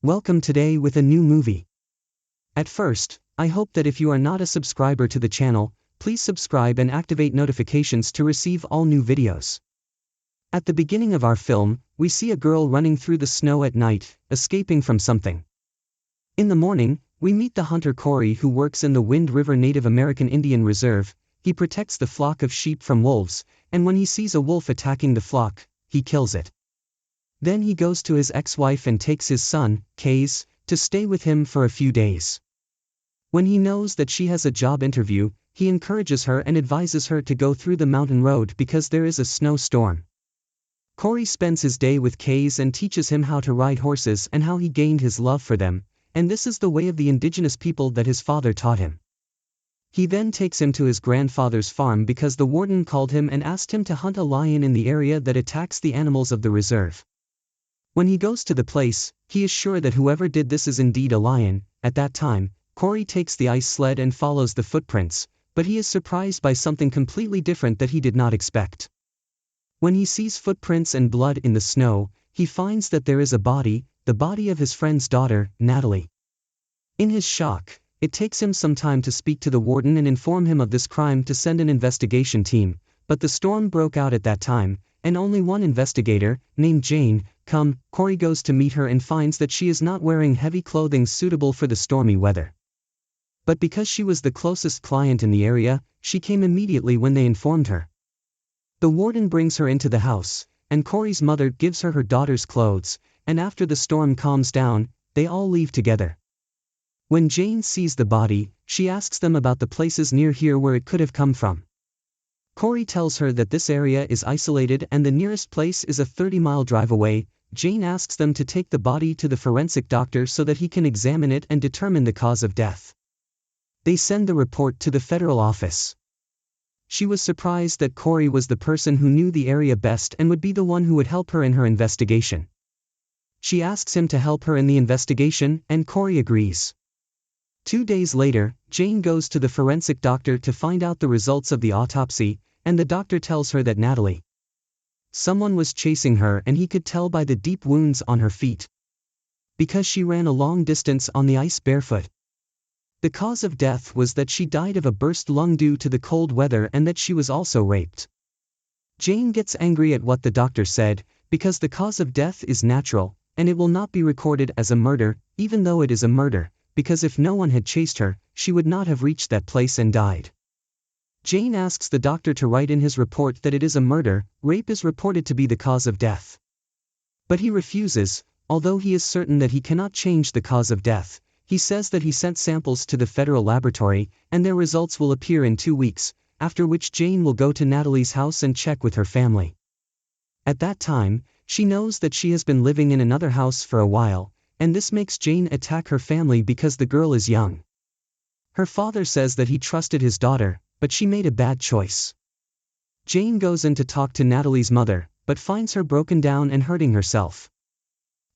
Welcome today with a new movie. At first, I hope that if you are not a subscriber to the channel, please subscribe and activate notifications to receive all new videos. At the beginning of our film, we see a girl running through the snow at night, escaping from something. In the morning, we meet the Hunter Cory who works in the Wind River Native American Indian Reserve. He protects the flock of sheep from wolves, and when he sees a wolf attacking the flock, he kills it. Then he goes to his ex-wife and takes his son, Case, to stay with him for a few days. When he knows that she has a job interview, he encourages her and advises her to go through the mountain road because there is a snowstorm. Cory spends his day with Case and teaches him how to ride horses and how he gained his love for them, and this is the way of the indigenous people that his father taught him. He then takes him to his grandfather's farm because the warden called him and asked him to hunt a lion in the area that attacks the animals of the reserve. When he goes to the place, he is sure that whoever did this is indeed a lion. At that time, Cory takes the ice sled and follows the footprints, but he is surprised by something completely different that he did not expect. When he sees footprints and blood in the snow, he finds that there is a body, the body of his friend's daughter, Natalie. In his shock, it takes him some time to speak to the warden and inform him of this crime to send an investigation team, but the storm broke out at that time, and only one investigator, named Jane, Cory goes to meet her and finds that she is not wearing heavy clothing suitable for the stormy weather. But because she was the closest client in the area, she came immediately when they informed her. The warden brings her into the house, and Cory's mother gives her daughter's clothes, and after the storm calms down, they all leave together. When Jane sees the body, she asks them about the places near here where it could have come from. Cory tells her that this area is isolated and the nearest place is a 30-mile drive away. Jane asks them to take the body to the forensic doctor so that he can examine it and determine the cause of death. They send the report to the federal office. She was surprised that Cory was the person who knew the area best and would be the one who would help her in her investigation. She asks him to help her in the investigation, and Cory agrees. 2 days later, Jane goes to the forensic doctor to find out the results of the autopsy, and the doctor tells her that Natalie. Someone was chasing her and he could tell by the deep wounds on her feet. Because she ran a long distance on the ice barefoot. The cause of death was that she died of a burst lung due to the cold weather and that she was also raped. Jane gets angry at what the doctor said, because the cause of death is natural, and it will not be recorded as a murder, even though it is a murder, because if no one had chased her, she would not have reached that place and died. Jane asks the doctor to write in his report that it is a murder. Rape is reported to be the cause of death. But he refuses, although he is certain that he cannot change the cause of death. He says that he sent samples to the federal laboratory, and their results will appear in 2 weeks, after which Jane will go to Natalie's house and check with her family. At that time, she knows that she has been living in another house for a while, and this makes Jane attack her family because the girl is young. Her father says that he trusted his daughter, but she made a bad choice. Jane goes in to talk to Natalie's mother, but finds her broken down and hurting herself.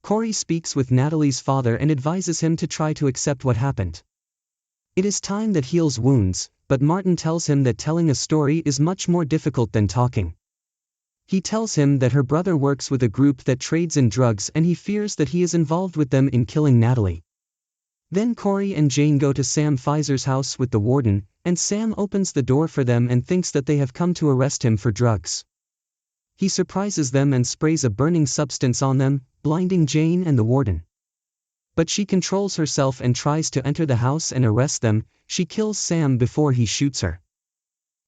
Cory speaks with Natalie's father and advises him to try to accept what happened. It is time that heals wounds, but Martin tells him that telling a story is much more difficult than talking. He tells him that her brother works with a group that trades in drugs and he fears that he is involved with them in killing Natalie. Then Cory and Jane go to Sam Pfizer's house with the warden, and Sam opens the door for them and thinks that they have come to arrest him for drugs. He surprises them and sprays a burning substance on them, blinding Jane and the warden. But she controls herself and tries to enter the house and arrest them. She kills Sam before he shoots her.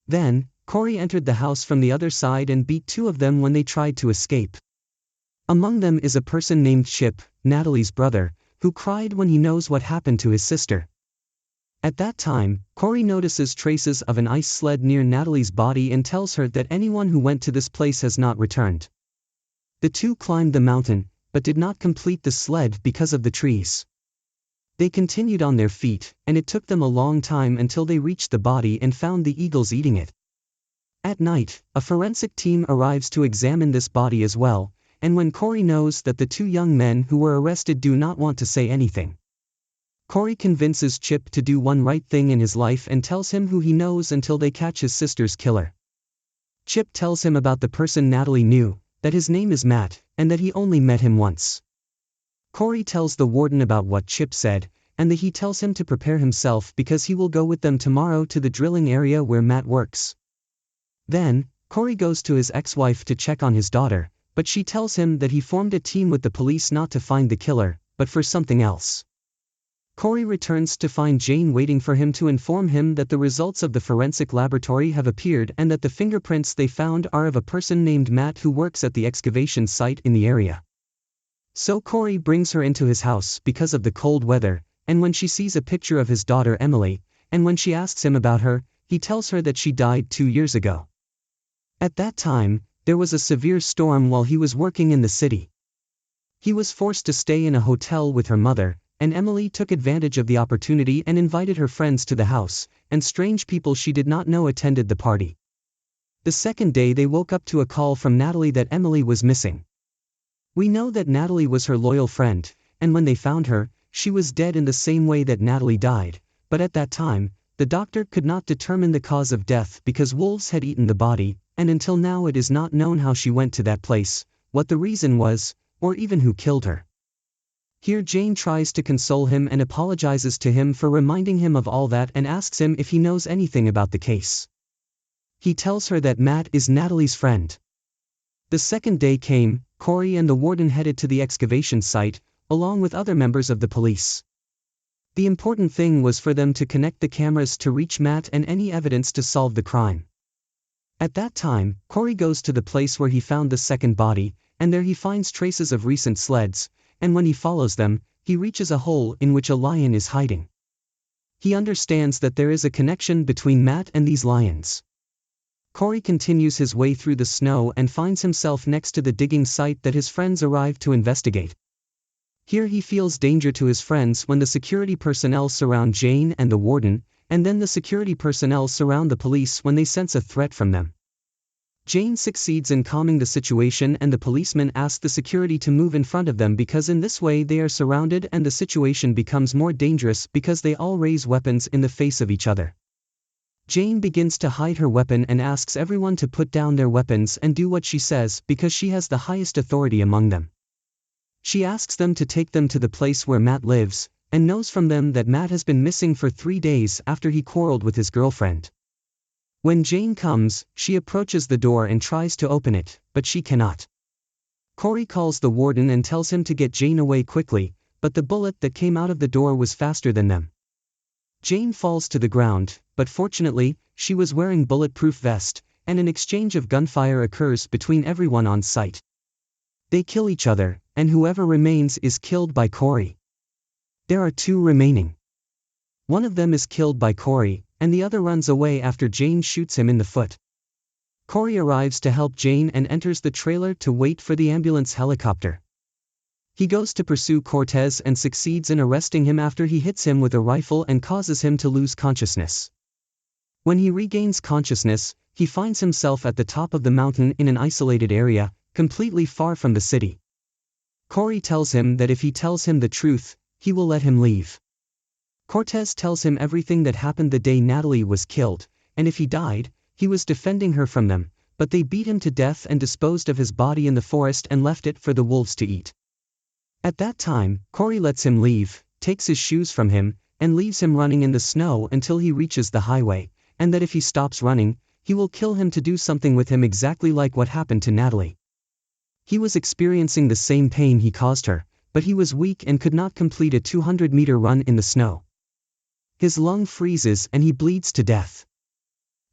Then, Cory entered the house from the other side and beat 2 of them when they tried to escape. Among them is a person named Chip, Natalie's brother, who cried when he knows what happened to his sister. At that time, Cory notices traces of an ice sled near Natalie's body and tells her that anyone who went to this place has not returned. The 2 climbed the mountain, but did not complete the sled because of the trees. They continued on their feet, and it took them a long time until they reached the body and found the eagles eating it. At night, a forensic team arrives to examine this body as well, and when Cory knows that the 2 young men who were arrested do not want to say anything, Cory convinces Chip to do one right thing in his life and tells him who he knows until they catch his sister's killer. Chip tells him about the person Natalie knew, that his name is Matt, and that he only met him once. Cory tells the warden about what Chip said, and he tells him to prepare himself because he will go with them tomorrow to the drilling area where Matt works. Then, Cory goes to his ex-wife to check on his daughter, but she tells him that he formed a team with the police not to find the killer, but for something else. Cory returns to find Jane waiting for him to inform him that the results of the forensic laboratory have appeared and that the fingerprints they found are of a person named Matt who works at the excavation site in the area. So Cory brings her into his house because of the cold weather, and when she sees a picture of his daughter Emily, and when she asks him about her, he tells her that she died 2 years ago. At that time, there was a severe storm while he was working in the city. He was forced to stay in a hotel with her mother, and Emily took advantage of the opportunity and invited her friends to the house, and strange people she did not know attended the party. The second day they woke up to a call from Natalie that Emily was missing. We know that Natalie was her loyal friend, and when they found her, she was dead in the same way that Natalie died, but at that time, the doctor could not determine the cause of death because wolves had eaten the body, and until now it is not known how she went to that place, what the reason was, or even who killed her. Here Jane tries to console him and apologizes to him for reminding him of all that and asks him if he knows anything about the case. He tells her that Matt is Natalie's friend. The second day came, Cory and the warden headed to the excavation site, along with other members of the police. The important thing was for them to connect the cameras to reach Matt and any evidence to solve the crime. At that time, Cory goes to the place where he found the second body, and there he finds traces of recent sleds, and when he follows them, he reaches a hole in which a lion is hiding. He understands that there is a connection between Matt and these lions. Cory continues his way through the snow and finds himself next to the digging site that his friends arrive to investigate. Here he feels danger to his friends when the security personnel surround Jane and the warden, and then the security personnel surround the police when they sense a threat from them. Jane succeeds in calming the situation and the policemen ask the security to move in front of them because in this way they are surrounded and the situation becomes more dangerous because they all raise weapons in the face of each other. Jane begins to hide her weapon and asks everyone to put down their weapons and do what she says because she has the highest authority among them. She asks them to take them to the place where Matt lives, and knows from them that Matt has been missing for 3 days after he quarreled with his girlfriend. When Jane comes, she approaches the door and tries to open it, but she cannot. Cory calls the warden and tells him to get Jane away quickly, but the bullet that came out of the door was faster than them. Jane falls to the ground, but fortunately, she was wearing bulletproof vest, and an exchange of gunfire occurs between everyone on site. They kill each other, and whoever remains is killed by Cory. There are 2 remaining. One of them is killed by Cory, and the other runs away after Jane shoots him in the foot. Cory arrives to help Jane and enters the trailer to wait for the ambulance helicopter. He goes to pursue Cortez and succeeds in arresting him after he hits him with a rifle and causes him to lose consciousness. When he regains consciousness, he finds himself at the top of the mountain in an isolated area, completely far from the city. Cory tells him that if he tells him the truth, he will let him leave. Cortez tells him everything that happened the day Natalie was killed, and if he died, he was defending her from them, but they beat him to death and disposed of his body in the forest and left it for the wolves to eat. At that time, Cory lets him leave, takes his shoes from him, and leaves him running in the snow until he reaches the highway, and that if he stops running, he will kill him to do something with him exactly like what happened to Natalie. He was experiencing the same pain he caused her, but he was weak and could not complete a 200-meter run in the snow. His lung freezes and he bleeds to death.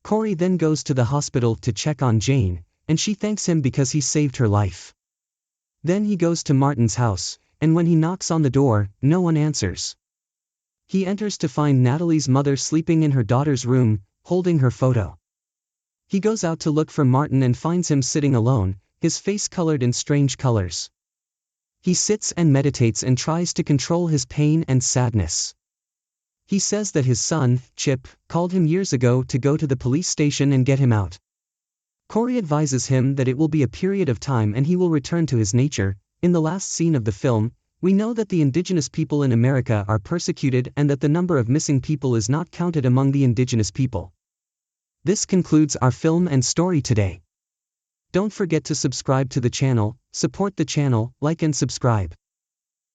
Cory then goes to the hospital to check on Jane, and she thanks him because he saved her life. Then he goes to Martin's house, and when he knocks on the door, no one answers. He enters to find Natalie's mother sleeping in her daughter's room, holding her photo. He goes out to look for Martin and finds him sitting alone, his face colored in strange colors. He sits and meditates and tries to control his pain and sadness. He says that his son, Chip, called him years ago to go to the police station and get him out. Cory advises him that it will be a period of time and he will return to his nature. In the last scene of the film, we know that the indigenous people in America are persecuted and that the number of missing people is not counted among the indigenous people. This concludes our film and story today. Don't forget to subscribe to the channel, support the channel, like and subscribe.